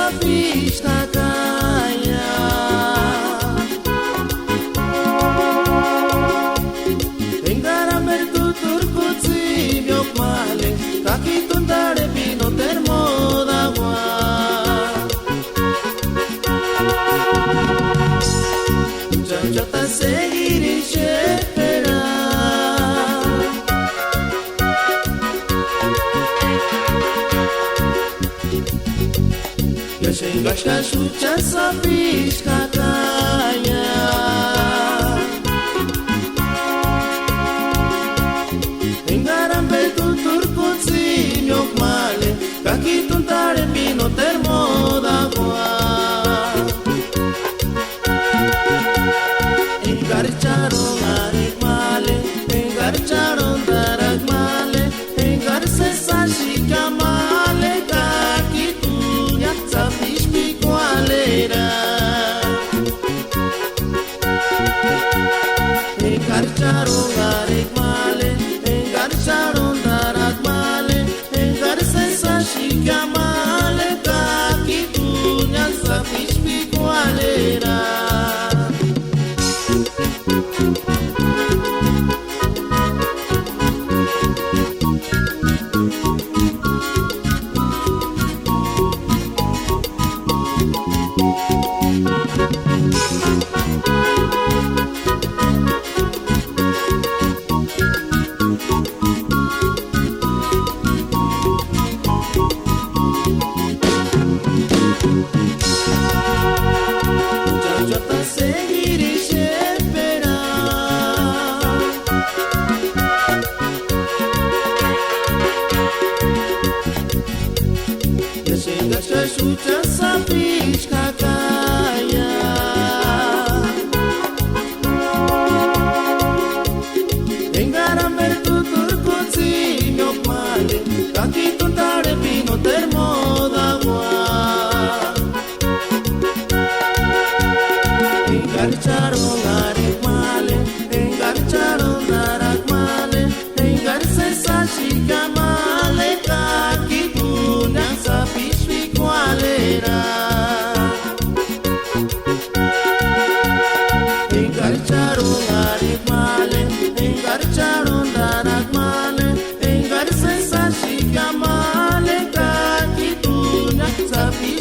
sabiš na kaya Engara mertu turkuzi biok male Kaki tundare pino termo d'agua Muchachota seguir y Gashka shucha sabish kakaya Engaram betu turkutsi nyok male Kaki tuntare pino termo d'agua Engarcharon arek male Engarcharon darak male Engarse sashika male Kaki tunya sabish Engarcharon arek male, engarcharon darak male, engarse sashika male, kaki tunya sabish pikualera. Gashka shucha sabish kakaya Engara mertu turkutsi nyok male Kaki tuntare pino termo d'agua Engarcharon arek male Engarcharon darak male Engarse sashika male Kaki tunya sabish Engarcharon arek male, engarcharon darak male, engarse sashika male, kaki tunya sabish